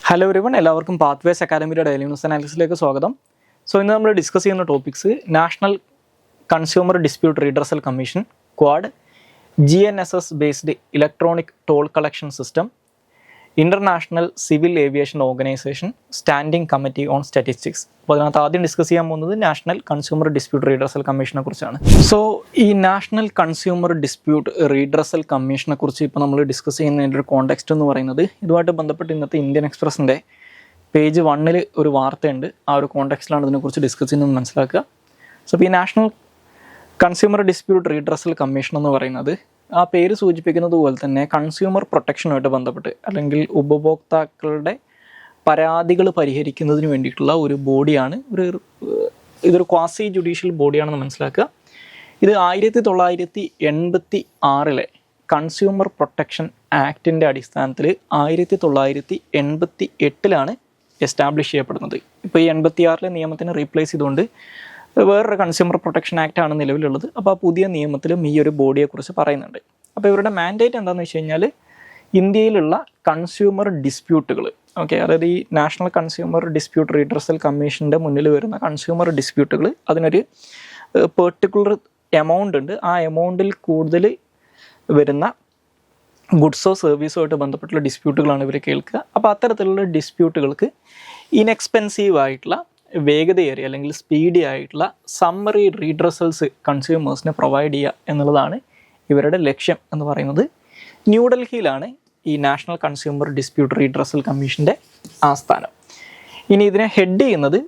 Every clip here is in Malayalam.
ഹലോ എവരിവൺ, എല്ലാവർക്കും പാത്വേസ് അക്കാദമിയുടെ ഡെയിലി ന്യൂസ് അനാലിസിലേക്ക് സ്വാഗതം. ഇന്ന് നമ്മൾ ഡിസ്കസ് ചെയ്യുന്ന topics national consumer dispute redressal commission, quad, GNSS based electronic toll collection system, international civil aviation organisation, standing committee on statistics. അപ്പോൾ അതിനകത്ത് ആദ്യം ഡിസ്കസ് ചെയ്യാൻ പോകുന്നത് നാഷണൽ കൺസ്യൂമർ ഡിസ്പ്യൂട്ട് റീഡ്രസൽ കമ്മീഷനെ കുറിച്ചാണ്. ഈ നാഷണൽ കൺസ്യൂമർ ഡിസ്പ്യൂട്ട് റീഡ്രസൽ കമ്മീഷനെ കുറിച്ച് ഇപ്പോൾ നമ്മൾ ഡിസ്കസ് ചെയ്യുന്നതിൻ്റെ ഒരു കോണ്ടെക്സ്റ്റ് എന്ന് പറയുന്നത്, ഇതുമായിട്ട് ബന്ധപ്പെട്ട് ഇന്നത്തെ ഇന്ത്യൻ എക്സ്പ്രസിൻ്റെ പേജ് 1 ഒരു വാർത്തയുണ്ട്. ആ ഒരു കോണ്ടെക്സ്റ്റിലാണ് ഇതിനെക്കുറിച്ച് ഡിസ്കസ് ചെയ്യുന്നത് മനസ്സിലാക്കുക. ഈ national consumer dispute redressal commission എന്ന് പറയുന്നത് ആ പേര് സൂചിപ്പിക്കുന്നത് പോലെ തന്നെ കൺസ്യൂമർ പ്രൊട്ടക്ഷനുമായിട്ട് ബന്ധപ്പെട്ട് അല്ലെങ്കിൽ ഉപഭോക്താക്കളുടെ പരാതികൾ പരിഹരിക്കുന്നതിന് വേണ്ടിയിട്ടുള്ള ഒരു ബോഡിയാണ്. ഇതൊരു ക്വാസി ജുഡീഷ്യൽ ബോഡിയാണെന്ന് മനസ്സിലാക്കുക. ഇത് 1986 കൺസ്യൂമർ പ്രൊട്ടക്ഷൻ ആക്ടിൻ്റെ അടിസ്ഥാനത്തിൽ 1988 എസ്റ്റാബ്ലിഷ് ചെയ്യപ്പെടുന്നത്. ഇപ്പോൾ ഈ 86 നിയമത്തിനെ റീപ്ലേസ് ചെയ്തുകൊണ്ട് വേറൊരു കൺസ്യൂമർ പ്രൊട്ടക്ഷൻ ആക്ട് ആണ് നിലവിലുള്ളത്. അപ്പോൾ ആ പുതിയ നിയമത്തിലും ഈ ഒരു ബോഡിയെക്കുറിച്ച് പറയുന്നുണ്ട്. അപ്പോൾ ഇവരുടെ മാൻഡേറ്റ് എന്താണെന്ന് വെച്ച് കഴിഞ്ഞാൽ, ഇന്ത്യയിലുള്ള കൺസ്യൂമർ ഡിസ്പ്യൂട്ടുകൾ, അതായത് ഈ നാഷണൽ കൺസ്യൂമർ ഡിസ്പ്യൂട്ട് റീഡ്രസൽ കമ്മീഷൻ്റെ മുന്നിൽ വരുന്ന കൺസ്യൂമർ ഡിസ്പ്യൂട്ടുകൾ, അതിനൊരു പെർട്ടിക്കുലർ എമൗണ്ട് ഉണ്ട്. ആ എമൗണ്ടിൽ കൂടുതൽ വരുന്ന ഗുഡ്സോ സർവീസോ ആയിട്ട് ബന്ധപ്പെട്ടുള്ള ഡിസ്പ്യൂട്ടുകളാണ് ഇവർ കേൾക്കുക. അപ്പോൾ അത്തരത്തിലുള്ള ഡിസ്പ്യൂട്ടുകൾക്ക് ഇൻഎക്സ്പെൻസീവ് ആയിട്ടുള്ള, വേഗതയേറിയ അല്ലെങ്കിൽ സ്പീഡി ആയിട്ടുള്ള സമ്മറി റീഡ്രസൽസ് കൺസ്യൂമേഴ്സിന് പ്രൊവൈഡ് ചെയ്യുക എന്നുള്ളതാണ് ഇവരുടെ ലക്ഷ്യം എന്ന് പറയുന്നത്. ന്യൂഡൽഹിയിലാണ് ഈ നാഷണൽ കൺസ്യൂമർ ഡിസ്പ്യൂട്ട് റീഡ്രസൽ കമ്മീഷൻ്റെ ആസ്ഥാനം. ഇനി ഇതിനെ ഹെഡ് ചെയ്യുന്നത്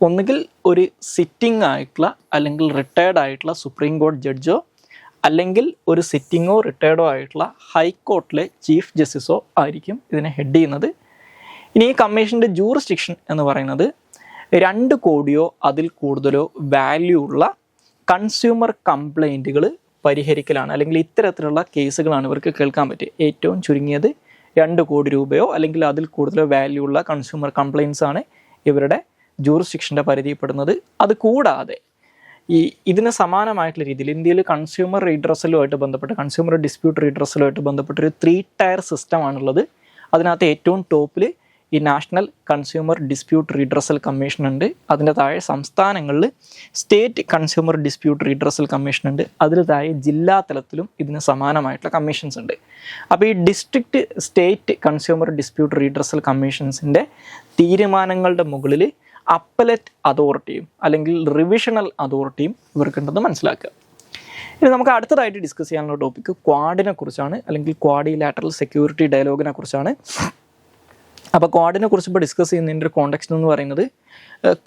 ഒന്നുകിൽ ഒരു സിറ്റിംഗ് ആയിട്ടുള്ള അല്ലെങ്കിൽ റിട്ടയർഡ് ആയിട്ടുള്ള സുപ്രീം കോടതി ജഡ്ജോ അല്ലെങ്കിൽ ഒരു സിറ്റിങ്ങോ റിട്ടയർഡോ ആയിട്ടുള്ള ഹൈക്കോർട്ടിലെ ചീഫ് ജസ്റ്റിസോ ആയിരിക്കും ഇതിനെ ഹെഡ് ചെയ്യുന്നത്. ഇനി ഈ കമ്മീഷൻ്റെ ജൂറിസ്ഡിക്ഷൻ എന്ന് പറയുന്നത് 2 കോടിയോ അതിൽ കൂടുതലോ വാല്യൂ ഉള്ള കൺസ്യൂമർ കംപ്ലൈൻറ്റുകൾ പരിഹരിക്കലാണ്. അല്ലെങ്കിൽ ഇത്തരത്തിലുള്ള കേസുകളാണ് ഇവർക്ക് കേൾക്കാൻ പറ്റുക. ഏറ്റവും ചുരുങ്ങിയത് 2 കോടി രൂപയോ അല്ലെങ്കിൽ അതിൽ കൂടുതലോ വാല്യൂ ഉള്ള കൺസ്യൂമർ കംപ്ലൈൻറ്റ്സ് ആണ് ഇവരുടെ ജൂറിസ്ഡിക്ഷൻ്റെ പരിധിപ്പെടുന്നത്. അത് കൂടാതെ ഇതിന് സമാനമായിട്ടുള്ള രീതിയിൽ ഇന്ത്യയിൽ കൺസ്യൂമർ റീഡ്രസലുമായിട്ട് ബന്ധപ്പെട്ട്, കൺസ്യൂമർ ഡിസ്പ്യൂട്ട് റീഡ്രസലുമായിട്ട് ബന്ധപ്പെട്ടൊരു 3 ടയർ സിസ്റ്റമാണുള്ളത്. അതിനകത്ത് ഏറ്റവും ടോപ്പിൽ ഈ national consumer dispute redressal commission ഉണ്ട്. അതിൻ്റെ താഴെ സംസ്ഥാനങ്ങളിൽ state consumer dispute redressal commission ഉണ്ട്. അതിൽ താഴെ ജില്ലാ തലത്തിലും ഇതിന് സമാനമായിട്ടുള്ള കമ്മീഷൻസ് ഉണ്ട്. അപ്പോൾ ഈ district state consumer dispute redressal കമ്മീഷൻസിൻ്റെ തീരുമാനങ്ങളുടെ മുകളിൽ അപ്പലറ്റ് അതോറിറ്റിയും അല്ലെങ്കിൽ റിവിഷണൽ അതോറിറ്റിയും ഇവർക്കുണ്ടെന്ന് മനസ്സിലാക്കുക. ഇനി നമുക്ക് അടുത്തതായിട്ട് ഡിസ്കസ് ചെയ്യാനുള്ള ടോപ്പിക്ക് ക്വാഡിനെ കുറിച്ചാണ്, അല്ലെങ്കിൽ ക്വാഡിലാറ്ററൽ സെക്യൂരിറ്റി ഡയലോഗിനെ കുറിച്ചാണ്. അപ്പോൾ ക്വാഡിനെ കുറിച്ച് ഇപ്പോൾ ഡിസ്കസ് ചെയ്യുന്നതിൻ്റെ ഒരു കോണ്ടെക്സ്റ്റ് എന്ന് പറയുന്നത്,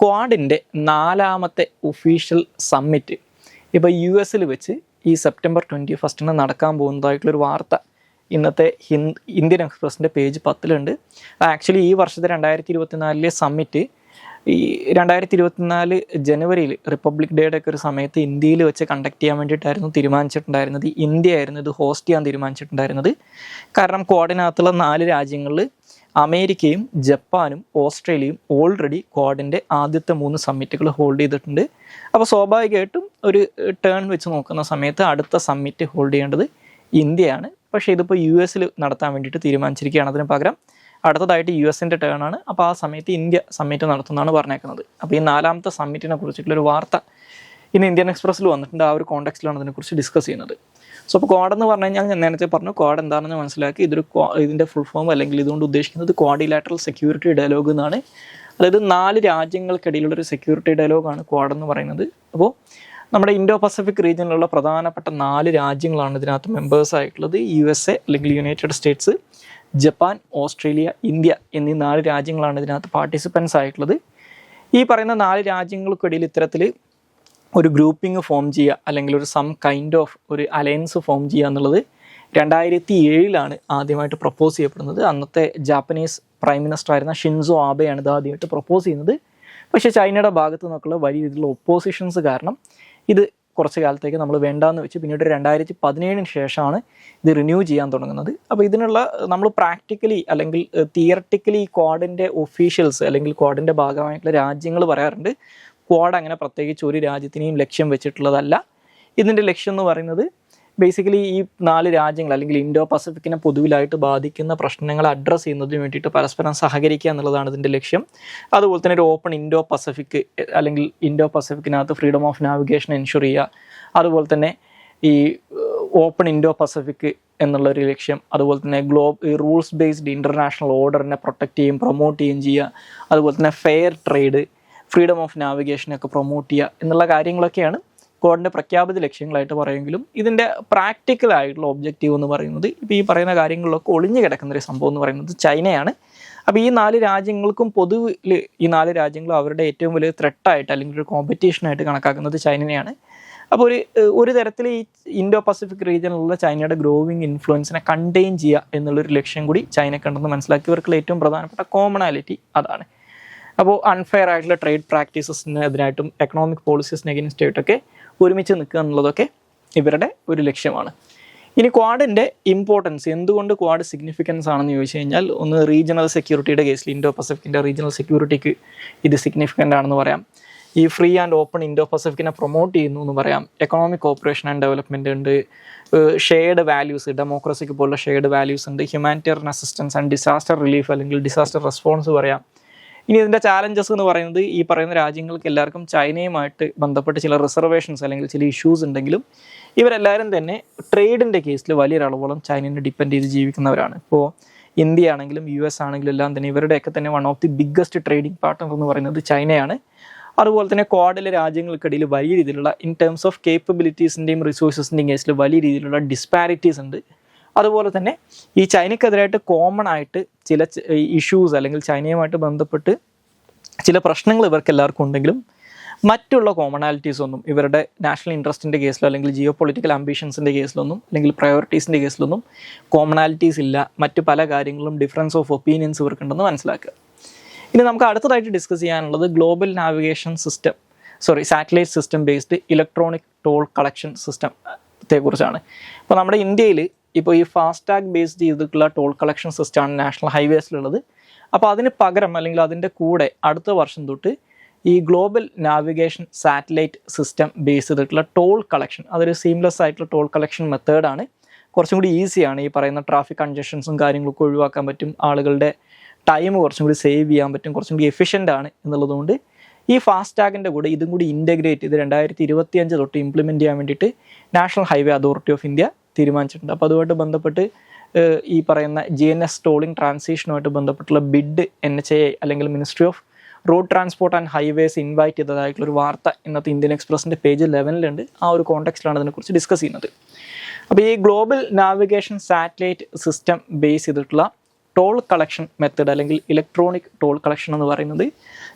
ക്വാഡിൻ്റെ 4ാമത്തെ ഒഫീഷ്യൽ സമ്മിറ്റ് ഇപ്പോൾ US വെച്ച് ഈ സെപ്റ്റംബർ 21 നടക്കാൻ പോകുന്നതായിട്ടുള്ളൊരു വാർത്ത ഇന്നത്തെ ഇന്ത്യൻ എക്സ്പ്രസിൻ്റെ പേജ് 10 ആക്ച്വലി ഈ വർഷത്തെ 2024 സമ്മിറ്റ് ഈ 2024 ജനുവരിയിൽ റിപ്പബ്ലിക് ഡേയുടെ ഒക്കെ ഒരു സമയത്ത് ഇന്ത്യയിൽ വെച്ച് കണ്ടക്ട് ചെയ്യാൻ വേണ്ടിയിട്ടായിരുന്നു തീരുമാനിച്ചിട്ടുണ്ടായിരുന്നത്. ഇന്ത്യ ആയിരുന്നു ഇത് ഹോസ്റ്റ് ചെയ്യാൻ തീരുമാനിച്ചിട്ടുണ്ടായിരുന്നത്. കാരണം ക്വാഡിനകത്തുള്ള 4 രാജ്യങ്ങളിൽ അമേരിക്കയും ജപ്പാനും ഓസ്ട്രേലിയയും ഓൾറെഡി ക്വാഡിൻ്റെ ആദ്യത്തെ 3 സമ്മിറ്റുകൾ ഹോൾഡ് ചെയ്തിട്ടുണ്ട്. അപ്പോൾ സ്വാഭാവികമായിട്ടും ഒരു ടേൺ വെച്ച് നോക്കുന്ന സമയത്ത് അടുത്ത സമ്മിറ്റ് ഹോൾഡ് ചെയ്യേണ്ടത് ഇന്ത്യയാണ്. പക്ഷേ ഇതിപ്പോൾ US നടത്താൻ വേണ്ടിയിട്ട് തീരുമാനിച്ചിരിക്കുകയാണ്. അതിന് പകരം അടുത്തതായിട്ട് US ടേൺ ആണ്. അപ്പോൾ ആ സമയത്ത് ഇന്ത്യ സമ്മിറ്റ് നടത്തുന്നതാണ് പറഞ്ഞേക്കുന്നത്. അപ്പോൾ ഈ 4ാമത്തെ സമ്മിറ്റിനെ കുറിച്ചിട്ടുള്ളൊരു വാർത്ത ഇന്ന് ഇന്ത്യൻ എക്സ്പ്രസ്സിൽ വന്നിട്ടുണ്ട്. ആ ഒരു കോണ്ടെക്സ്റ്റിലാണ് അതിനെക്കുറിച്ച് ഡിസ്കസ് ചെയ്യുന്നത്. അപ്പോൾ ക്വാഡ് എന്ന് പറഞ്ഞു കഴിഞ്ഞാൽ ഞാൻ നേരത്തെ പറഞ്ഞു, ക്വാഡ് എന്താണെന്ന് മനസ്സിലാക്കി. ഇതിൻ്റെ ഫുൾ ഫോം അല്ലെങ്കിൽ ഇതുകൊണ്ട് ഉദ്ദേശിക്കുന്നത് ക്വാഡിലാറ്ററൽ സെക്യൂരിറ്റി ഡയലോഗ് എന്നാണ്. അതായത് 4 രാജ്യങ്ങൾക്കിടയിലുള്ളൊരു സെക്യൂരിറ്റി ഡയലോഗാണ് ക്വാഡ് എന്ന് പറയുന്നത്. അപ്പോൾ നമ്മുടെ ഇൻഡോ പസഫിക് റീജിയനിലുള്ള പ്രധാനപ്പെട്ട 4 രാജ്യങ്ങളാണ് ഇതിനകത്ത് മെമ്പേഴ്സ് ആയിട്ടുള്ളത്. USA അല്ലെങ്കിൽ United States, Japan, Australia, India എന്നീ 4 രാജ്യങ്ങളാണ് ഇതിനകത്ത് പാർട്ടിസിപ്പൻസ് ആയിട്ടുള്ളത്. ഈ പറയുന്ന 4 രാജ്യങ്ങൾക്കിടയിൽ ഇത്തരത്തിൽ ഒരു ഗ്രൂപ്പിംഗ് ഫോം ചെയ്യുക അല്ലെങ്കിൽ ഒരു സം കൈൻഡ് ഓഫ് ഒരു അലയൻസ് ഫോം ചെയ്യുക എന്നുള്ളത് 2007 ആദ്യമായിട്ട് പ്രപ്പോസ് ചെയ്യപ്പെടുന്നത്. അന്നത്തെ ജാപ്പനീസ് പ്രൈം മിനിസ്റ്റർ ആയിരുന്ന ഷിൻസോ ആബെയാണ് ഇത് ആദ്യമായിട്ട് പ്രപ്പോസ് ചെയ്യുന്നത്. പക്ഷേ ചൈനയുടെ ഭാഗത്തു നിന്നൊക്കെയുള്ള വലിയ രീതിയിലുള്ള ഒപ്പോസിഷൻസ് കാരണം ഇത് കുറച്ച് കാലത്തേക്ക് നമ്മൾ വേണ്ടാന്ന് വെച്ച് പിന്നീട് 2017 ശേഷമാണ് ഇത് റിന്യൂ ചെയ്യാൻ തുടങ്ങുന്നത്. അപ്പോൾ ഇതിനുള്ള നമ്മൾ പ്രാക്ടിക്കലി അല്ലെങ്കിൽ തിയറട്ടിക്കലി ക്വാഡിൻ്റെ ഒഫീഷ്യൽസ് അല്ലെങ്കിൽ ക്വാഡിൻ്റെ ഭാഗമായിട്ടുള്ള രാജ്യങ്ങൾ പറയാറുണ്ട്, ക്വാഡ് അങ്ങനെ പ്രത്യേകിച്ച് ഒരു രാജ്യത്തിനെയും ലക്ഷ്യം വെച്ചിട്ടുള്ളതല്ല. ഇതിൻ്റെ ലക്ഷ്യം എന്ന് പറയുന്നത് ബേസിക്കലി ഈ 4 രാജ്യങ്ങൾ അല്ലെങ്കിൽ ഇൻഡോ പസഫിക്കിനെ പൊതുവിലായിട്ട് ബാധിക്കുന്ന പ്രശ്നങ്ങൾ അഡ്രസ്സ് ചെയ്യുന്നതിന് വേണ്ടിയിട്ട് പരസ്പരം സഹകരിക്കുക എന്നുള്ളതാണ് ഇതിൻ്റെ ലക്ഷ്യം. അതുപോലെ തന്നെ ഒരു ഓപ്പൺ ഇൻഡോ പസഫിക് അല്ലെങ്കിൽ ഇൻഡോ പസഫിക്കിനകത്ത് ഫ്രീഡം ഓഫ് നാവിഗേഷൻ എൻഷുർ ചെയ്യുക. അതുപോലെ തന്നെ ഈ ഓപ്പൺ ഇൻഡോ പസഫിക് എന്നുള്ളൊരു ലക്ഷ്യം. അതുപോലെ തന്നെ റൂൾസ് ബേസ്ഡ് ഇൻ്റർനാഷണൽ ഓർഡറിനെ പ്രൊട്ടക്റ്റ് ചെയ്യും പ്രൊമോട്ട് ചെയ്യുകയും ചെയ്യുക. അതുപോലെ തന്നെ ഫെയർ ട്രേഡ്, ഫ്രീഡം ഓഫ് നാവിഗേഷനൊക്കെ പ്രൊമോട്ട് ചെയ്യുക എന്നുള്ള കാര്യങ്ങളൊക്കെയാണ് ക്വാഡിൻ്റെ പ്രഖ്യാപിത ലക്ഷ്യങ്ങളായിട്ട് പറയുമെങ്കിലും ഇതിൻ്റെ പ്രാക്ടിക്കലായിട്ടുള്ള ഒബ്ജക്റ്റീവ് എന്ന് പറയുന്നത് ഇപ്പോൾ ഈ പറയുന്ന കാര്യങ്ങളിലൊക്കെ ഒളിഞ്ഞു കിടക്കുന്നൊരു സംഭവം എന്ന് പറയുന്നത് ചൈനയാണ്. അപ്പോൾ ഈ 4 രാജ്യങ്ങൾക്കും പൊതുവിൽ ഈ 4 രാജ്യങ്ങളും അവരുടെ ഏറ്റവും വലിയ ത്രെട്ടായിട്ട് അല്ലെങ്കിൽ ഒരു കോമ്പറ്റീഷനായിട്ട് കണക്കാക്കുന്നത് ചൈനയാണ്. അപ്പോൾ ഒരു തരത്തിൽ ഈ ഇൻഡോ പസഫിക് റീജിയനിലുള്ള ചൈനയുടെ ഗ്രോവിങ് ഇൻഫ്ലുവൻസിനെ കണ്ടെയ്ൻ ചെയ്യുക എന്നുള്ളൊരു ലക്ഷ്യം കൂടി ചൈനക്കുണ്ടെന്ന് മനസ്സിലാക്കിയവർക്കുള്ള ഏറ്റവും പ്രധാനപ്പെട്ട കോമണാലിറ്റി അതാണ്. അപ്പോൾ അൺഫെയർ ആയിട്ടുള്ള ട്രേഡ് പ്രാക്ടീസസിന് എതിരായിട്ടും എക്കണോമിക് പോളിസീസിന് എഗെയിൻസ്റ്റ് ആയിട്ടൊക്കെ ഒരുമിച്ച് നിൽക്കുക എന്നുള്ളതൊക്കെ ഇവരുടെ ഒരു ലക്ഷ്യമാണ്. ഇനി ക്വാഡിൻ്റെ ഇമ്പോർട്ടൻസ്, എന്തുകൊണ്ട് ക്വാഡ് സിഗ്നിഫിക്കൻസ് ആണെന്ന് ചോദിച്ചു കഴിഞ്ഞാൽ, ഒന്ന് റീജിയണൽ സെക്യൂരിറ്റിയുടെ കേസിൽ ഇൻഡോ പസഫിക്കിൻ്റെ റീജിയണൽ സെക്യൂരിറ്റിക്ക് ഇത് സിഗ്നിഫിക്കൻ്റ് ആണെന്ന് പറയാം. ഈ ഫ്രീ ആൻഡ് ഓപ്പൺ ഇൻഡോ പസഫിക്കിനെ പ്രൊമോട്ട് ചെയ്യുന്നു എന്ന് പറയാം. എക്കണോമിക് കോപ്പറേഷൻ ആൻഡ് ഡെവലപ്മെൻറ്റ് ഉണ്ട്, ഷെയർഡ് വാല്യൂസ്, ഡെമോക്രസിക്ക് പോലുള്ള ഷെയർഡ് വാല്യൂസ് ഉണ്ട്, humanitarian assistance and disaster relief അല്ലെങ്കിൽ ഡിസാസ്റ്റർ റെസ്പോൺസ് പറയാം. ഇനി ഇതിൻ്റെ ചാലഞ്ചസ് എന്ന് പറയുന്നത് ഈ പറയുന്ന രാജ്യങ്ങൾക്ക് എല്ലാവർക്കും ചൈനയുമായിട്ട് ബന്ധപ്പെട്ട് ചില റിസർവേഷൻസ് അല്ലെങ്കിൽ ചില ഇഷ്യൂസ് ഉണ്ടെങ്കിലും ഇവരെല്ലാവരും തന്നെ ട്രേഡിൻ്റെ കേസിൽ വലിയൊരളവോളം ചൈനയെ ഡിപ്പെൻഡ് ചെയ്ത് ജീവിക്കുന്നവരാണ്. ഇപ്പോൾ ഇന്ത്യ ആണെങ്കിലും US ആണെങ്കിലും എല്ലാം തന്നെ ഇവരുടെയൊക്കെ തന്നെ one of the biggest trading partner എന്ന് പറയുന്നത് ചൈനയാണ്. അതുപോലെ തന്നെ ക്വാഡിലെ രാജ്യങ്ങൾക്കിടയിൽ വലിയ രീതിയിലുള്ള ഇൻ ടേംസ് ഓഫ് കേപ്പബിലിറ്റീസിൻ്റെയും റിസോഴ്സസിൻ്റെയും കേസിൽ വലിയ രീതിയിലുള്ള ഡിസ്പാരിറ്റീസ് ഉണ്ട്. അതുപോലെ തന്നെ ഈ ചൈനയ്ക്കെതിരായിട്ട് കോമൺ ആയിട്ട് ചില ഇഷ്യൂസ് അല്ലെങ്കിൽ ചൈനയുമായിട്ട് ബന്ധപ്പെട്ട് ചില പ്രശ്നങ്ങൾ ഇവർക്ക് എല്ലാവർക്കും ഉണ്ടെങ്കിലും മറ്റുള്ള കോമണാലിറ്റീസ് ഒന്നും ഇവരുടെ നാഷണൽ ഇൻട്രസ്റ്റിൻ്റെ കേസിലോ അല്ലെങ്കിൽ ജിയോ പൊളിറ്റിക്കൽ ആംബിഷൻസിൻ്റെ കേസിലൊന്നും അല്ലെങ്കിൽ പ്രയോറിറ്റീസിൻ്റെ കേസിലൊന്നും കോമണാലിറ്റീസ് ഇല്ല. മറ്റു പല കാര്യങ്ങളും ഡിഫറൻസ് ഓഫ് ഒപ്പീനിയൻസ് ഇവർക്കുണ്ടെന്ന് മനസ്സിലാക്കുക. ഇനി നമുക്ക് അടുത്തതായിട്ട് ഡിസ്കസ് ചെയ്യാനുള്ളത് global navigation system satellite system based electronic toll collection സിസ്റ്റത്തെ കുറിച്ചാണ്. ഇപ്പോൾ നമ്മുടെ ഇന്ത്യയിൽ ഇപ്പോൾ ഈ ഫാസ്ടാഗ് ബേസ്ഡ് ചെയ്തിട്ടുള്ള ടോൾ കളക്ഷൻ സിസ്റ്റമാണ് നാഷണൽ ഹൈവേസിലുള്ളത്. അപ്പോൾ അതിന് പകരം അല്ലെങ്കിൽ അതിൻ്റെ കൂടെ അടുത്ത വർഷം തൊട്ട് ഈ global navigation satellite system base ചെയ്തിട്ടുള്ള ടോൾ കളക്ഷൻ, അതൊരു സീംലെസ് ആയിട്ടുള്ള ടോൾ കളക്ഷൻ മെത്തേഡാണ്. കുറച്ചും കൂടി ഈസിയാണ്. ഈ പറയുന്ന ട്രാഫിക് കൺജഷൻസും കാര്യങ്ങളൊക്കെ ഒഴിവാക്കാൻ പറ്റും, ആളുകളുടെ ടൈം കുറച്ചും കൂടി സേവ് ചെയ്യാൻ പറ്റും, കുറച്ചും കൂടി എഫിഷ്യൻ്റ് ആണ് എന്നുള്ളതുകൊണ്ട് ഈ ഫാസ്ടാഗിൻ്റെ കൂടെ ഇതും കൂടി ഇൻ്റഗ്രേറ്റ് ചെയ്ത് 2025 തൊട്ട് ഇംപ്ലിമെൻറ്റ് ചെയ്യാൻ വേണ്ടിയിട്ട് national highway authority of India തീരുമാനിച്ചിട്ടുണ്ട്. അപ്പോൾ അതുമായിട്ട് ബന്ധപ്പെട്ട് ഈ പറയുന്ന GNS ടോളിംഗ് ട്രാൻസിഷനുമായിട്ട് ബന്ധപ്പെട്ടുള്ള ബിഡ് NHAI അല്ലെങ്കിൽ ministry of road transport and highways invite ചെയ്തതായിട്ടുള്ളൊരു വാർത്ത ഇന്നത്തെ ഇന്ത്യൻ എക്സ്പ്രസിൻ്റെ പേജ് 11 ആ ഒരു കോണ്ടെക്സ്റ്റിലാണ് അതിനെക്കുറിച്ച് ഡിസ്കസ് ചെയ്യുന്നത്. അപ്പോൾ ഈ global navigation satellite system base ചെയ്തിട്ടുള്ള ടോൾ കളക്ഷൻ മെത്തേഡ് അല്ലെങ്കിൽ ഇലക്ട്രോണിക് ടോൾ കളക്ഷൻ എന്ന് പറയുന്നത്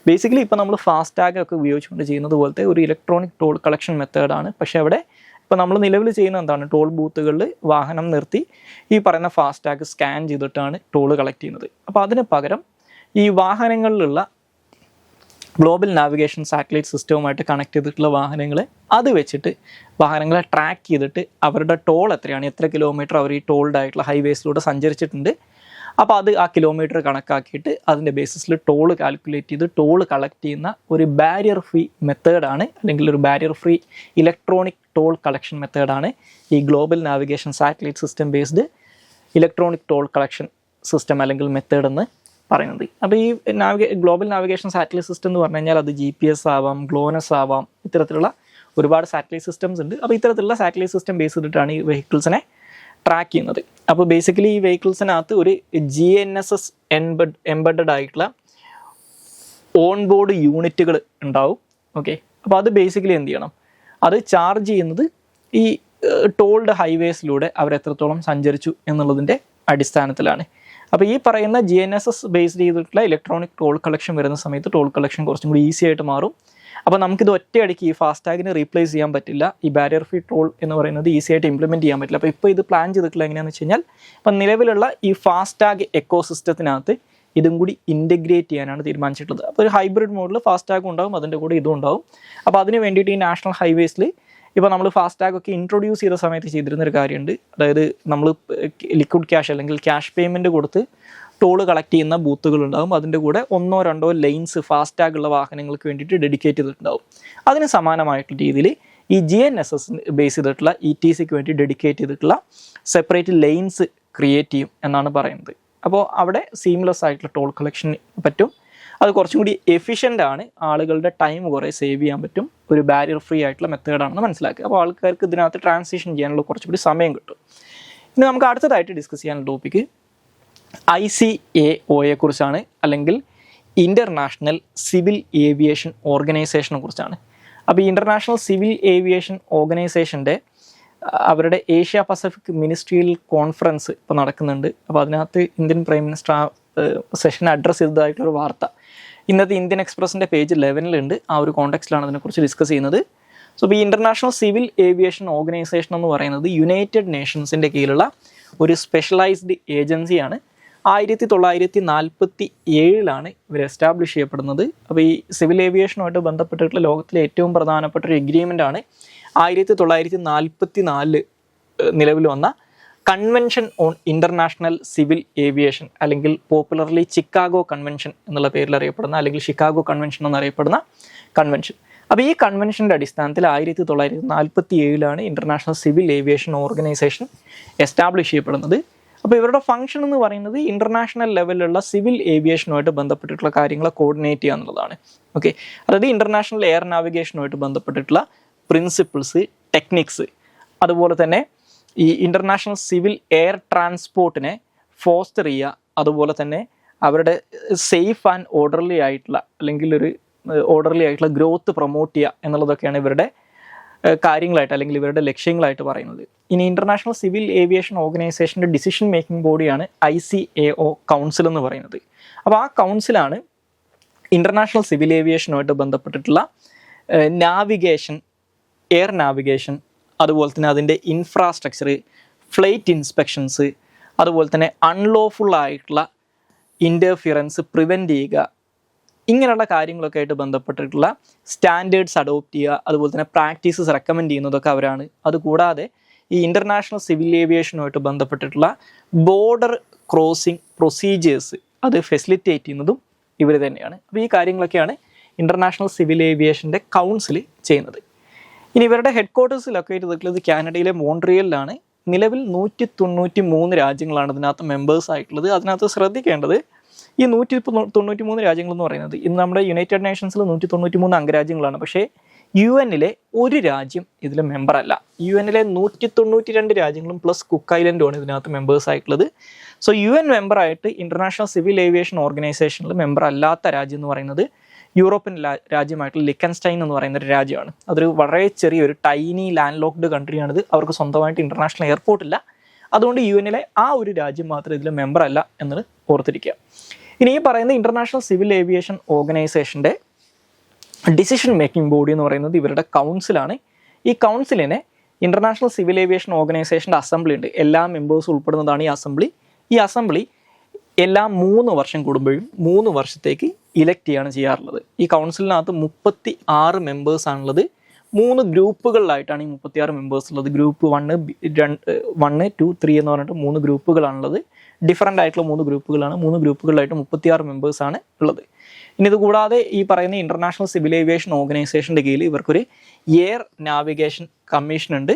ബേസിക്കലി ഇപ്പോൾ നമ്മൾ ഫാസ്ടാഗ് ഒക്കെ ഉപയോഗിച്ചുകൊണ്ട് ചെയ്യുന്നത് പോലത്തെ ഒരു ഇലക്ട്രോണിക് ടോൾ കളക്ഷൻ മെത്തേഡാണ്. പക്ഷേ അവിടെ ഇപ്പോൾ നമ്മൾ നിലവിൽ ചെയ്യുന്ന എന്താണ്, ടോൾ ബൂത്തുകളിൽ വാഹനം നിർത്തി ഈ പറയുന്ന ഫാസ്ടാഗ് സ്കാൻ ചെയ്തിട്ടാണ് ടോൾ കളക്ട് ചെയ്യുന്നത്. അപ്പോൾ അതിന് പകരം ഈ വാഹനങ്ങളിലുള്ള ഗ്ലോബൽ നാവിഗേഷൻ സാറ്റലൈറ്റ് സിസ്റ്റവുമായിട്ട് കണക്ട് ചെയ്തിട്ടുള്ള വാഹനങ്ങളെ അത് വെച്ചിട്ട് വാഹനങ്ങളെ ട്രാക്ക് ചെയ്തിട്ട് അവരുടെ ടോൾ എത്രയാണ്, എത്ര കിലോമീറ്റർ അവർ ഈ ടോൾഡ് ആയിട്ടുള്ള ഹൈവേസിലൂടെ സഞ്ചരിച്ചിട്ടുണ്ട്, അപ്പോൾ അത് ആ കിലോമീറ്റർ കണക്കാക്കിയിട്ട് അതിൻ്റെ ബേസിസിൽ ടോൾ കാൽക്കുലേറ്റ് ചെയ്ത് ടോൾ കളക്ട് ചെയ്യുന്ന ഒരു ബാരിയർ ഫ്രീ മെത്തേഡാണ് അല്ലെങ്കിൽ ഒരു barrier free electronic toll collection മെത്തേഡാണ് ഈ global navigation satellite system based electronic toll collection system അല്ലെങ്കിൽ മെത്തേഡ് എന്ന് പറയുന്നത്. അപ്പോൾ ഈ ഗ്ലോബൽ നാവിഗേഷൻ സാറ്റലൈറ്റ് സിസ്റ്റം എന്ന് പറഞ്ഞു കഴിഞ്ഞാൽ അത് GPS ആവാം, GLONASS ആവാം, ഇത്തരത്തിലുള്ള ഒരുപാട് സാറ്റലൈറ്റ് സിസ്റ്റംസ് ഉണ്ട്. അപ്പോൾ ഇത്തരത്തിലുള്ള സാറ്റലൈറ്റ് സിസ്റ്റം ബേസ് ചെയ്തിട്ടാണ് ഈ വെഹിക്കിൾസിനെ ട്രാക്ക് ചെയ്യുന്നത്. അപ്പോൾ ബേസിക്കലി ഈ വെഹിക്കിൾസിനകത്ത് ഒരു GNSS എംബഡഡ് ആയിട്ടുള്ള ഓൺ ബോർഡ് യൂണിറ്റുകൾ ഉണ്ടാവും. ഓക്കെ, അപ്പോൾ അത് ബേസിക്കലി എന്ത് ചെയ്യണം, അത് ചാർജ് ചെയ്യുന്നത് ഈ ടോൾഡ് ഹൈവേസിലൂടെ അവർ എത്രത്തോളം സഞ്ചരിച്ചു എന്നുള്ളതിൻ്റെ അടിസ്ഥാനത്തിലാണ്. അപ്പോൾ ഈ പറയുന്ന GNSS ബേസ്ഡ് ചെയ്തിട്ടുള്ള ഇലക്ട്രോണിക് ടോൾ കളക്ഷൻ വരുന്ന സമയത്ത് ടോൾ കളക്ഷൻ കുറച്ചും കൂടി ഈസി ആയിട്ട് മാറും. അപ്പോൾ നമുക്കിത് ഒറ്റയടിക്ക് ഈ ഫാസ്ടാഗിന് റീപ്ലേസ് ചെയ്യാൻ പറ്റില്ല. ഈ ബാരിയർ ഫ്രീ ടോൾ എന്ന് പറയുന്നത് ഈസി ആയിട്ട് ഇംപ്ലിമെൻറ്റ് ചെയ്യാൻ പറ്റില്ല. അപ്പോൾ ഇപ്പോൾ ഇത് പ്ലാൻ ചെയ്തിട്ടുള്ള എങ്ങനെയാണെന്ന് വെച്ച് കഴിഞ്ഞാൽ ഇപ്പം നിലവിലുള്ള ഈ ഫാസ്ടാഗ് എക്കോ സിസ്റ്റത്തിനകത്ത് ഇതും കൂടി ഇൻറ്റഗ്രേറ്റ് ചെയ്യാനാണ് തീരുമാനിച്ചിട്ടുള്ളത്. അപ്പോൾ ഒരു ഹൈബ്രിഡ് മോഡിൽ ഫാസ്ടാഗും ഉണ്ടാവും, അതിൻ്റെ കൂടെ ഇതും ഉണ്ടാവും. അപ്പോൾ അതിന് വേണ്ടിയിട്ട് ഈ നാഷണൽ ഹൈവേസിൽ ഇപ്പോൾ നമ്മൾ ഫാസ്ടാഗ് ഒക്കെ ഇൻട്രൊഡ്യൂസ് ചെയ്ത സമയത്ത് ചെയ്തിരുന്നൊരു കാര്യമുണ്ട്. അതായത് നമ്മൾ ലിക്വിഡ് ക്യാഷ് അല്ലെങ്കിൽ ക്യാഷ് പേയ്മെൻറ്റ് കൊടുത്ത് ടോൾ കളക്ട് ചെയ്യുന്ന ബൂത്തുകളുണ്ടാകും. അതിൻ്റെ കൂടെ 1-2 ലൈൻസ് ഫാസ്ടാഗ് ഉള്ള വാഹനങ്ങൾക്ക് വേണ്ടിയിട്ട് ഡെഡിക്കേറ്റ് ചെയ്തിട്ടുണ്ടാകും. അതിന് സമാനമായിട്ടുള്ള രീതിയിൽ ഈ GNSS ബേസ് ചെയ്തിട്ടുള്ള ETCക്ക് വേണ്ടി ഡെഡിക്കേറ്റ് ചെയ്തിട്ടുള്ള സെപ്പറേറ്റ് ലെയിൻസ് ക്രിയേറ്റ് ചെയ്യും എന്നാണ് പറയുന്നത്. അപ്പോൾ അവിടെ സീംലെസ് ആയിട്ടുള്ള ടോൾ കളക്ഷൻ പറ്റും. അത് കുറച്ചും കൂടി എഫിഷ്യൻ്റ് ആണ്, ആളുകളുടെ ടൈം കുറേ സേവ് ചെയ്യാൻ പറ്റും, ഒരു ബാരിയർ ഫ്രീ ആയിട്ടുള്ള മെത്തേഡാണെന്ന് മനസ്സിലാക്കുക. അപ്പോൾ ആൾക്കാർക്ക് ഇതിനകത്ത് ട്രാൻസിഷൻ ചെയ്യാനുള്ള കുറച്ചുകൂടി സമയം കിട്ടും. ഇനി നമുക്ക് അടുത്തതായിട്ട് ഡിസ്കസ് ചെയ്യാനുള്ള ടോപ്പിക്ക് ICAOയെ കുറിച്ചാണ്, അല്ലെങ്കിൽ ഇൻ്റർനാഷണൽ സിവിൽ ഏവിയേഷൻ ഓർഗനൈസേഷനെ കുറിച്ചാണ്. അപ്പോൾ ഈ ഇൻ്റർനാഷണൽ സിവിൽ ഏവിയേഷൻ ഓർഗനൈസേഷൻ്റെ അവരുടെ ഏഷ്യ പസഫിക് മിനിസ്ട്രിയൽ കോൺഫറൻസ് ഇപ്പോൾ നടക്കുന്നുണ്ട്. അപ്പോൾ അതിനകത്ത് ഇന്ത്യൻ പ്രൈം മിനിസ്റ്റർ ആ സെഷൻ അഡ്രസ്സ് ചെയ്തതായിട്ടൊരു വാർത്ത ഇന്നത്തെ ഇന്ത്യൻ എക്സ്പ്രസിൻ്റെ പേജ് 11 ആ ഒരു കോണ്ടെക്സ്റ്റിലാണ് അതിനെക്കുറിച്ച് ഡിസ്കസ് ചെയ്യുന്നത്. സോ ഇപ്പോൾ ഈ ഇൻ്റർനാഷണൽ സിവിൽ ഏവിയേഷൻ ഓർഗനൈസേഷൻ എന്ന് പറയുന്നത് യുണൈറ്റഡ് നേഷൻസിൻ്റെ കീഴിലുള്ള ഒരു സ്പെഷ്യലൈസ്ഡ് ഏജൻസിയാണ്. 1947 ഇവർ എസ്റ്റാബ്ലിഷ് ചെയ്യപ്പെടുന്നത്. അപ്പോൾ ഈ സിവിൽ ഏവിയേഷനുമായിട്ട് ബന്ധപ്പെട്ടിട്ടുള്ള ലോകത്തിലെ ഏറ്റവും പ്രധാനപ്പെട്ട ഒരു എഗ്രിമെൻ്റാണ് 1944 നിലവിൽ വന്ന convention on international civil aviation, അല്ലെങ്കിൽ പോപ്പുലർലി ചിക്കാഗോ കൺവെൻഷൻ എന്നുള്ള പേരിൽ അറിയപ്പെടുന്ന, അല്ലെങ്കിൽ ഷിക്കാഗോ കൺവെൻഷൻ എന്നറിയപ്പെടുന്ന കൺവെൻഷൻ. അപ്പോൾ ഈ കൺവെൻഷൻ്റെ അടിസ്ഥാനത്തിൽ 1947 international civil aviation organisation establish ചെയ്യപ്പെടുന്നത്. അപ്പോൾ ഇവരുടെ ഫംഗ്ഷൻ എന്ന് പറയുന്നത് ഇൻ്റർനാഷണൽ ലെവലിലുള്ള സിവിൽ ഏവിയേഷനുമായിട്ട് ബന്ധപ്പെട്ടിട്ടുള്ള കാര്യങ്ങളെ കോർഡിനേറ്റ് ചെയ്യുക എന്നുള്ളതാണ്. ഓക്കെ, അതായത് ഇൻ്റർനാഷണൽ എയർ നാവിഗേഷനുമായിട്ട് ബന്ധപ്പെട്ടിട്ടുള്ള പ്രിൻസിപ്പിൾസ്, ടെക്നിക്സ്, അതുപോലെ തന്നെ ഈ ഇൻ്റർനാഷണൽ സിവിൽ എയർ ട്രാൻസ്പോർട്ടിനെ ഫോസ്റ്റർ ചെയ്യുക, അതുപോലെ തന്നെ അവരുടെ സേഫ് ആൻഡ് ഓർഡർലി ആയിട്ടുള്ള, അല്ലെങ്കിൽ ഒരു ഓർഡർലി ആയിട്ടുള്ള ഗ്രോത്ത് പ്രൊമോട്ട് ചെയ്യുക എന്നുള്ളതൊക്കെയാണ് ഇവരുടെ കാര്യങ്ങളായിട്ട്, അല്ലെങ്കിൽ ഇവരുടെ ലക്ഷ്യങ്ങളായിട്ട് പറയുന്നത്. ഇനി ഇൻ്റർനാഷണൽ സിവിൽ ഏവിയേഷൻ ഓർഗനൈസേഷൻ്റെ ഡിസിഷൻ മേക്കിംഗ് ബോഡിയാണ് ICAO കൗൺസിൽ എന്ന് പറയുന്നത്. അപ്പോൾ ആ കൗൺസിലാണ് ഇൻ്റർനാഷണൽ സിവിൽ ഏവിയേഷനുമായിട്ട് ബന്ധപ്പെട്ടിട്ടുള്ള നാവിഗേഷൻ, എയർ നാവിഗേഷൻ, അതുപോലെ തന്നെ അതിൻ്റെ ഇൻഫ്രാസ്ട്രക്ചർ, ഫ്ലൈറ്റ് ഇൻസ്പെക്ഷൻസ്, അതുപോലെ തന്നെ അൺലോഫുള്ളായിട്ടുള്ള ഇൻ്റർഫിയറൻസ് പ്രിവെൻറ്റ് ചെയ്യുക, ഇങ്ങനെയുള്ള കാര്യങ്ങളൊക്കെ ആയിട്ട് ബന്ധപ്പെട്ടിട്ടുള്ള സ്റ്റാൻഡേർഡ്സ് അഡോപ്റ്റ് ചെയ്യുക, അതുപോലെ തന്നെ പ്രാക്ടീസസ് റെക്കമെൻഡ് ചെയ്യുന്നതൊക്കെ അവരാണ്. അതുകൂടാതെ ഈ ഇൻ്റർനാഷണൽ സിവിൽ ഏവിയേഷനുമായിട്ട് ബന്ധപ്പെട്ടിട്ടുള്ള ബോർഡർ ക്രോസിംഗ് പ്രൊസീജിയേഴ്സ് അത് ഫെസിലിറ്റേറ്റ് ചെയ്യുന്നതും ഇവർ തന്നെയാണ്. അപ്പോൾ ഈ കാര്യങ്ങളൊക്കെയാണ് ഇൻ്റർനാഷണൽ സിവിൽ ഏവിയേഷൻ്റെ കൗൺസിൽ ചെയ്യുന്നത്. ഇനി ഇവരുടെ ഹെഡ് ക്വാർട്ടേഴ്സ് ലൊക്കേറ്റ് ചെയ്തിട്ടുള്ളത് കാനഡയിലെ മോൺട്രിയലിലാണ്. നിലവിൽ 193 രാജ്യങ്ങളാണ് ഇതിനകത്ത് മെമ്പേഴ്സ് ആയിട്ടുള്ളത്. അതിനകത്ത് ശ്രദ്ധിക്കേണ്ടത് ഈ 193 രാജ്യങ്ങളെന്ന് പറയുന്നത്, ഇന്ന് നമ്മുടെ യുണൈറ്റഡ് നേഷൻസിൽ 193 അംഗരാജ്യങ്ങളാണ്. പക്ഷേ UN ഒരു രാജ്യം ഇതിൽ മെമ്പറല്ല. UN 192 രാജ്യങ്ങളും പ്ലസ് കുക്ക് ഐലൻഡുമാണ് ഇതിനകത്ത് മെമ്പേഴ്സ് ആയിട്ടുള്ളത്. സോ UN മെമ്പറായിട്ട് ഇൻ്റർനാഷണൽ സിവിൽ ഏവിയേഷൻ ഓർഗനൈസേഷനിൽ മെമ്പർ അല്ലാത്ത രാജ്യം എന്ന് പറയുന്നത് യൂറോപ്യൻ രാജ്യമായിട്ടുള്ള ലിക്കൻസ്റ്റൈൻ എന്ന് പറയുന്ന ഒരു രാജ്യമാണ്. അതൊരു വളരെ ചെറിയൊരു ടൈനി ലാൻഡ് ലോക്ക്ഡ് കൺട്രിയാണിത്. അവർക്ക് സ്വന്തമായിട്ട് ഇൻ്റർനാഷണൽ എയർപോർട്ടില്ല. അതുകൊണ്ട് UN ആ ഒരു രാജ്യം മാത്രം ഇതിൽ മെമ്പർ അല്ല എന്നത് ഓർത്തിരിക്കുക. ഇനി ഈ പറയുന്ന ഇൻ്റർനാഷണൽ സിവിൽ ഏവിയേഷൻ ഓർഗനൈസേഷൻ്റെ ഡിസിഷൻ മേക്കിംഗ് ബോഡി എന്ന് പറയുന്നത് ഇവരുടെ കൗൺസിലാണ്. ഈ കൗൺസിലിനെ ഇൻ്റർനാഷണൽ സിവിൽ ഏവിയേഷൻ ഓർഗനൈസേഷൻ്റെ അസംബ്ലി ഉണ്ട്, എല്ലാ മെമ്പേഴ്സും ഉൾപ്പെടുന്നതാണ് ഈ അസംബ്ലി. ഈ അസംബ്ലി എല്ലാ 3 വർഷം കൂടുമ്പോഴും 3 വർഷത്തേക്ക് ഇലക്ട് ചെയ്യാണ് ചെയ്യാറുള്ളത്. ഈ കൗൺസിലിനകത്ത് 36 മെമ്പേഴ്സാണുള്ളത്. 3 ഗ്രൂപ്പുകളിലായിട്ടാണ് ഈ 36 മെമ്പേഴ്സ് ഉള്ളത്. ഗ്രൂപ്പ് 1, 2, 3 എന്ന് പറഞ്ഞിട്ട് 3 ഗ്രൂപ്പുകളാണുള്ളത്. ഡിഫറൻ്റ് ആയിട്ടുള്ള 3 ഗ്രൂപ്പുകളാണ്. 3 ഗ്രൂപ്പുകളായിട്ട് 36 മെമ്പേഴ്സാണ് ഉള്ളത്. ഇനി ഇത് കൂടാതെ ഈ പറയുന്ന ഇൻ്റർനാഷണൽ സിവിൽ ഏവിയേഷൻ ഓർഗനൈസേഷൻ്റെ കീഴിൽ ഇവർക്കൊരു എയർ നാവിഗേഷൻ കമ്മീഷൻ ഉണ്ട്.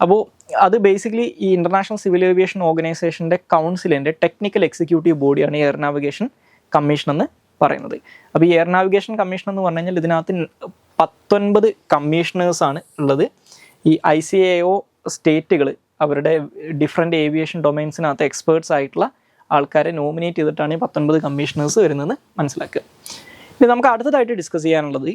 അപ്പോൾ അത് ബേസിക്കലി ഈ ഇൻ്റർനാഷണൽ സിവിൽ ഏവിയേഷൻ ഓർഗനൈസേഷൻ്റെ കൗൺസിലിൻ്റെ ടെക്നിക്കൽ എക്സിക്യൂട്ടീവ് ബോഡിയാണ് എയർ നാവിഗേഷൻ കമ്മീഷൻ എന്ന് പറയുന്നത്. അപ്പോൾ ഈ എയർ നാവിഗേഷൻ കമ്മീഷൻ എന്ന് പറഞ്ഞു കഴിഞ്ഞാൽ ഇതിനകത്ത് 19 കമ്മീഷണേഴ്സാണ് ഉള്ളത്. ഈ ICAO സ്റ്റേറ്റുകൾ അവരുടെ ഡിഫറെൻ്റ് ഏവിയേഷൻ ഡൊമൈൻസിനകത്ത് എക്സ്പേർട്സ് ആയിട്ടുള്ള ആൾക്കാരെ നോമിനേറ്റ് ചെയ്തിട്ടാണ് ഈ 19 കമ്മീഷണേഴ്സ് വരുന്നതെന്ന് മനസ്സിലാക്കുക. ഇനി നമുക്ക് അടുത്തതായിട്ട് ഡിസ്കസ് ചെയ്യാനുള്ളത്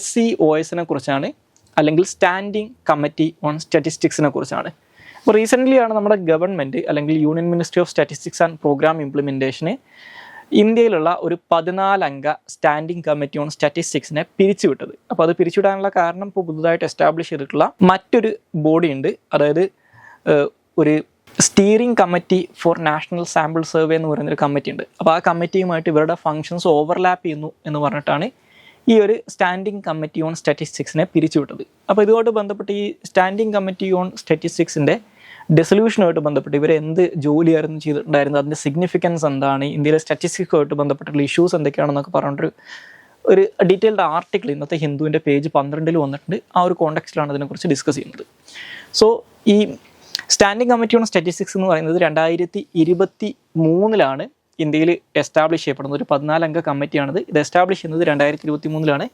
SCOSനെ കുറിച്ചാണ്, അല്ലെങ്കിൽ സ്റ്റാൻഡിങ് കമ്മിറ്റി ഓൺ സ്റ്റാറ്റിസ്റ്റിക്സിനെ കുറിച്ചാണ്. അപ്പോൾ റീസെൻ്റ്ലിയാണ് നമ്മുടെ ഗവൺമെൻറ്, അല്ലെങ്കിൽ union ministry of statistics and programme ഇംപ്ലിമെൻറ്റേഷന് ഇന്ത്യയിലുള്ള ഒരു 14 അംഗ സ്റ്റാൻഡിങ് കമ്മിറ്റി ഓൺ സ്റ്റാറ്റിസ്റ്റിക്സിനെ പിരിച്ചുവിട്ടത്. അപ്പോൾ അത് പിരിച്ചുവിടാനുള്ള കാരണം ഇപ്പോൾ പുതുതായിട്ട് എസ്റ്റാബ്ലിഷ് ചെയ്തിട്ടുള്ള മറ്റൊരു ബോഡി ഉണ്ട്. അതായത് ഒരു steering committee for national sample survey എന്ന് പറയുന്നൊരു കമ്മിറ്റി ഉണ്ട്. അപ്പോൾ ആ കമ്മിറ്റിയുമായിട്ട് ഇവരുടെ ഫങ്ഷൻസ് ഓവർലാപ്പ് ചെയ്യുന്നു എന്ന് പറഞ്ഞിട്ടാണ് ഈ ഒരു സ്റ്റാൻഡിംഗ് കമ്മിറ്റി ഓൺ സ്റ്റാറ്റിസ്റ്റിക്സിനെ പിരിച്ചുവിട്ടത്. അപ്പോൾ ഇതുമായിട്ട് ബന്ധപ്പെട്ട് ഈ സ്റ്റാൻഡിംഗ് കമ്മിറ്റി ഓൺ സ്റ്റാറ്റിസ്റ്റിക്സിൻ്റെ ഡെസൊല്യൂഷനുമായിട്ട് ബന്ധപ്പെട്ട് ഇവർ എന്ത് ജോലിയായിരുന്നു ചെയ്തിട്ടുണ്ടായിരുന്നത്, അതിൻ്റെ സിഗ്നിഫിക്കൻസ് എന്താണ്, ഇന്ത്യയിലെ സ്റ്റാറ്റിസ്റ്റിക്സുമായിട്ട് ബന്ധപ്പെട്ടുള്ള ഇഷ്യൂസ് എന്തൊക്കെയാണെന്നൊക്കെ പറഞ്ഞിട്ടൊരു ഒരു ഡീറ്റെയിൽഡ് ആർട്ടിക്കിൾ ഇന്നത്തെ ഹിന്ദുവിൻ്റെ പേജ് 12 വന്നിട്ടുണ്ട്. ആ ഒരു കോണ്ടെക്സ്റ്റിലാണ് ഇതിനെക്കുറിച്ച് ഡിസ്കസ് ചെയ്യുന്നത്. സോ ഈ സ്റ്റാൻഡിംഗ് കമ്മിറ്റി ഓൺ സ്റ്റാറ്റിസ്റ്റിക്സ് എന്ന് പറയുന്നത് 2023 ഇന്ത്യയിൽ എസ്റ്റാബ്ലിഷ് ചെയ്യപ്പെടുന്നത്. ഒരു 14 അംഗ കമ്മിറ്റിയാണിത്. ഇത് എസ്റ്റാബ്ലിഷ് ചെയ്യുന്നത് 2023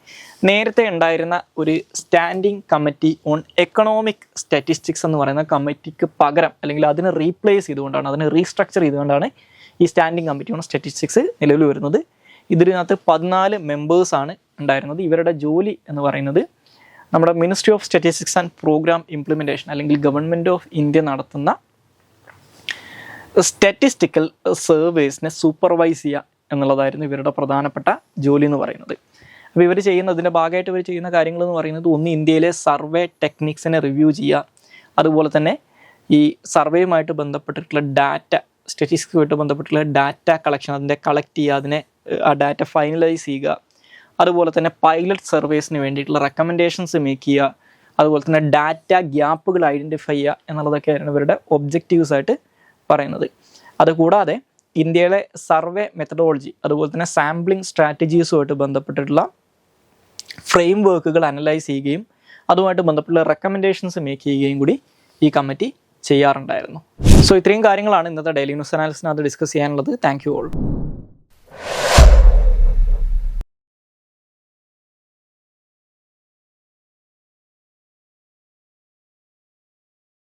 നേരത്തെ ഉണ്ടായിരുന്ന ഒരു standing committee on economic statistics എന്ന് പറയുന്ന കമ്മിറ്റിക്ക് പകരം അല്ലെങ്കിൽ അതിനെ റീപ്ലേസ് ചെയ്തുകൊണ്ടാണ്, അതിനെ റീസ്ട്രക്ചർ ചെയ്തുകൊണ്ടാണ് ഈ സ്റ്റാൻഡിംഗ് കമ്മിറ്റി ഓൺ സ്റ്റാറ്റിസ്റ്റിക്സ് നിലവിൽ വരുന്നത്. ഇതിനകത്ത് 14 മെമ്പേഴ്സാണ് ഉണ്ടായിരുന്നത്. ഇവരുടെ ജോലി എന്ന് പറയുന്നത് നമ്മുടെ ministry of statistics and programme implementation അല്ലെങ്കിൽ ഗവൺമെൻറ് ഓഫ് ഇന്ത്യ നടത്തുന്ന സ്റ്റാറ്റിസ്റ്റിക്കൽ സർവേസിനെ സൂപ്പർവൈസ് ചെയ്യുക എന്നുള്ളതായിരുന്നു ഇവരുടെ പ്രധാനപ്പെട്ട ജോലി എന്ന് പറയുന്നത്. അപ്പോൾ ഇവർ ചെയ്യുന്നതിൻ്റെ ഭാഗമായിട്ട് ഇവർ ചെയ്യുന്ന കാര്യങ്ങൾ എന്ന് പറയുന്നത് ഒന്ന് ഇന്ത്യയിലെ സർവേ ടെക്നിക്സിനെ റിവ്യൂ ചെയ്യുക, അതുപോലെ തന്നെ ഈ സർവേയുമായിട്ട് ബന്ധപ്പെട്ടിട്ടുള്ള ഡാറ്റ, സ്റ്റാറ്റിസ്റ്റിക്സുമായിട്ട് ബന്ധപ്പെട്ടുള്ള ഡാറ്റ കളക്ഷൻ, അതിൻ്റെ കളക്ട് ചെയ്യുക, അതിനെ ആ ഡാറ്റ ഫൈനലൈസ് ചെയ്യുക, അതുപോലെ തന്നെ പൈലറ്റ് സർവേസിന് വേണ്ടിയിട്ടുള്ള റെക്കമെൻഡേഷൻസ് മേക്ക് ചെയ്യുക, അതുപോലെ തന്നെ ഡാറ്റ ഗ്യാപ്പുകൾ ഐഡൻറ്റിഫൈ ചെയ്യുക എന്നുള്ളതൊക്കെയായിരുന്നു ഇവരുടെ ഒബ്ജക്റ്റീവ്സ് ആയിട്ട് പറയുന്നത്. അതുകൂടാതെ ഇന്ത്യയിലെ സർവേ മെത്തഡോളജി അതുപോലെ തന്നെ സാമ്പിളിംഗ് സ്ട്രാറ്റജീസുമായിട്ട് ബന്ധപ്പെട്ടിട്ടുള്ള ഫ്രെയിം വർക്കുകൾ അനലൈസ് ചെയ്യുകയും അതുമായിട്ട് ബന്ധപ്പെട്ടുള്ള റെക്കമെൻഡേഷൻസ് മേക്ക് ചെയ്യുകയും കൂടി ഈ കമ്മിറ്റി ചെയ്യാറുണ്ടായിരുന്നു. സോ ഇത്രയും കാര്യങ്ങളാണ് ഇന്നത്തെ ഡെയിലി ന്യൂസ് അനാലിസിനകത്ത് ഡിസ്കസ് ചെയ്യാനുള്ളത്. Thank you all.